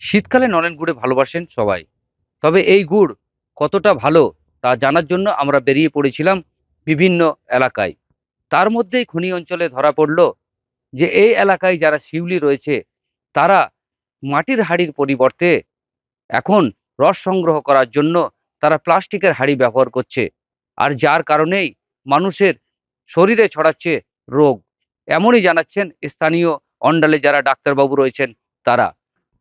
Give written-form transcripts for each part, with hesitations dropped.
শীতকালে নলেন গুড়ে ভালোবাসেন সবাই। তবে এই গুড় কতটা ভালো তা জানার জন্য আমরা বেরিয়ে পড়েছিলাম বিভিন্ন এলাকায়। তার মধ্যেই খনি অঞ্চলে ধরা পড়ল যে এই এলাকায় যারা শিউলি রয়েছে তারা মাটির হাঁড়ির পরিবর্তে এখন রস সংগ্রহ করার জন্য তারা প্লাস্টিকের হাঁড়ি ব্যবহার করছে। আর যার কারণেই মানুষের শরীরে ছড়াচ্ছে রোগ। এমনই জানাচ্ছেন স্থানীয় অঞ্চলে যারা ডাক্তারবাবু রয়েছেন তারা।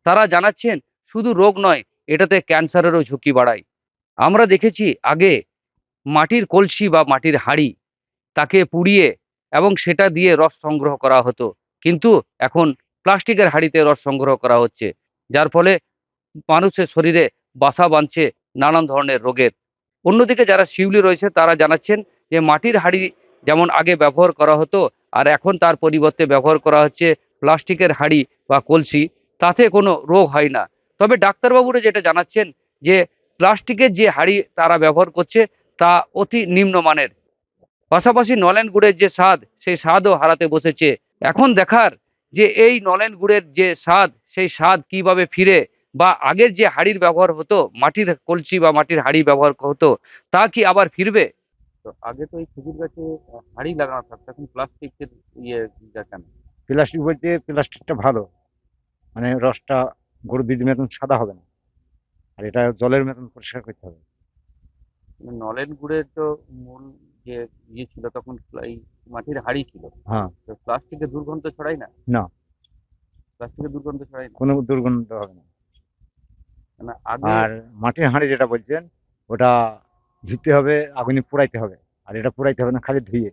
তারা জানাচ্ছেন শুধু রোগ নয়, এটাতে ক্যান্সারেরও ঝুঁকি বাড়ায়। আমরা দেখেছি আগে মাটির কলসি বা মাটির হাঁড়ি তাকে পুড়িয়ে এবং সেটা দিয়ে রস সংগ্রহ করা হতো। কিন্তু এখন প্লাস্টিকের হাঁড়িতে রস সংগ্রহ করা হচ্ছে। যার ফলে মানুষের শরীরে বাসা বাঁধছে নানান ধরনের রোগের। অন্যদিকে যারা শিউলি রয়েছে তারা জানাচ্ছেন যে মাটির হাঁড়ি যেমন আগে ব্যবহার করা হতো আর এখন তার পরিবর্তে ব্যবহার করা হচ্ছে প্লাস্টিকের হাঁড়ি বা কলসি, তাতে কোনো রোগ হয় না। তবে ডাক্তারবাবুরা যেটা জানাচ্ছেন যে প্লাস্টিকের যে হাঁড়ি তারা ব্যবহার করছে তা অতি নিম্নমানের। পাশাপাশি নলেন গুড়ের যে স্বাদ সেই স্বাদও হারাতে বসেছে। এখন দেখার যে এই নলেন গুড়ের যে স্বাদ সেই স্বাদ কিভাবে ফিরে, বা আগের যে হাঁড়ির ব্যবহার হতো মাটির কলসি বা মাটির হাঁড়ি ব্যবহার হতো তা কি আবার ফিরবে। তো আগে তো এই খেজুর গাছে হাঁড়ি লাগানো থাকতো, এখন প্লাস্টিকের ইয়ে কেন? প্লাস্টিক বলতে প্লাস্টিকটা ভালো, মানে রসটা গরুর দুধের মতন সাদা হবে না, আর এটা জলের মতন পরিষ্কার করতে হবে। মানে নলেন গুড়ের তো মূল যে ইয়ে ছিল তখন এই মাটির হাঁড়ি ছিল। হ্যাঁ। তো প্লাস্টিকের দুর্গন্ধ ছড়ায় না? না, প্লাস্টিকের দুর্গন্ধ ছড়ায় না? কোনো দুর্গন্ধ হবে না। মানে আগে আর মাটির হাঁড়ি যেটা বলছেন, ওটা ধুতে হবে, আগুনে পোড়াইতে হবে। আর এটা পোড়াইতে হবে না, খালি ধুয়ে।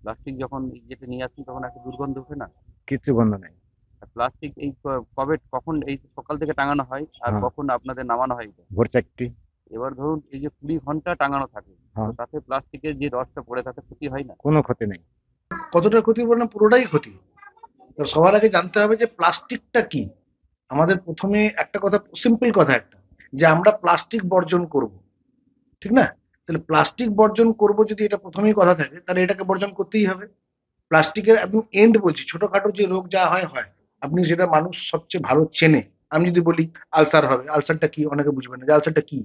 প্লাস্টিক যখন যেটা নিয়ে আসছেন তখন একটা দুর্গন্ধ ওঠে না? কিচ্ছু গন্ধ নেই। আর প্লাস্টিক এই কবে কখন এই সকাল থেকে টাঙানো হয় আর হ্যাঁ, কখন আপনাদের নামানো হয় এটা? ভোর 4টে। এবার ধরুন এই যে 20 ঘন্টা টাঙানো থাকে, তো হ্যাঁ, তাতে প্লাস্টিকের যে রসটা পড়ে তাতে ক্ষতি হয় না? কোনো ক্ষতি নেই। কতটা ক্ষতি বলে না, পুরোটাই ক্ষতি। তো সবার আগে জানতে হবে যে প্লাস্টিকটা কি। আমাদের প্রথমে একটা কথা, সিম্পল কথা একটা, যে আমরা প্লাস্টিক বর্জন করব, ঠিক না? তাহলে প্লাস্টিক বর্জন করব যদি এটা প্রথমেই কথা থাকে, তাহলে এটাকে বর্জন করতেই হবে। প্লাস্টিকের একদম এন্ড বলছি, ছোটখাটো যে রোগ যা হয় হয়, আপনি সেটা মানুষ সবচেয়ে ভালো চেনে। আমি যদি বলি আলসার হবে, আলসারটা কি অনেকে বুঝবেন না যে আলসারটা কি,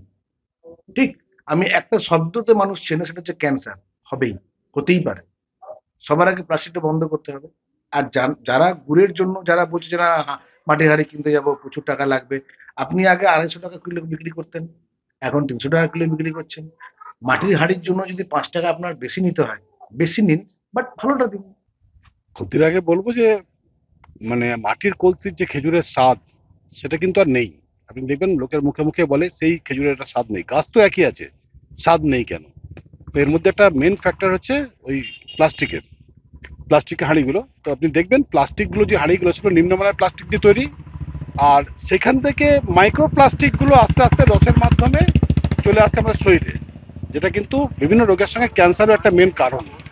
ঠিক? আমি একটা শব্দতে মানুষ চেনে, সেটা হচ্ছে ক্যান্সার। হবেই, হতেই পারে। সবার আগে প্লাস্টিকটা বন্ধ করতে হবে। আর যারা গুড়ের জন্য যারা বলছে যে না, মাটির হাঁড়ি কিনতে যাব, প্রচুর টাকা লাগবে, আপনি আগে 250 টাকা কিলো বিক্রি করতেন, এখন 300 টাকা কিলো বিক্রি করছেন। মাটির হাঁড়ির জন্য যদি 5 টাকা আপনার বেশি নিতে হয়, বেশি নিন, বাট ভালোটা দিন। ক্ষতির আগে বলবো যে মানে মাটির কলসির যে খেজুরের স্বাদ সেটা কিন্তু আর নেই। আপনি দেখবেন লোকের মুখে মুখে বলে সেই খেজুরের একটা স্বাদ নেই, গাছ তো একই আছে, স্বাদ নেই কেন? তো এর মধ্যে একটা মেন ফ্যাক্টর হচ্ছে ওই প্লাস্টিকের প্লাস্টিকের হাঁড়িগুলো। তো আপনি দেখবেন প্লাস্টিকগুলো যে হাঁড়িগুলো সেগুলো নিম্নমানের প্লাস্টিক দিয়ে তৈরি, আর সেখান থেকে মাইক্রো প্লাস্টিকগুলো আস্তে আস্তে রসের মাধ্যমে চলে আসছে আমাদের শরীরে, যেটা কিন্তু বিভিন্ন রোগের সঙ্গে ক্যান্সারও একটা মেন কারণ।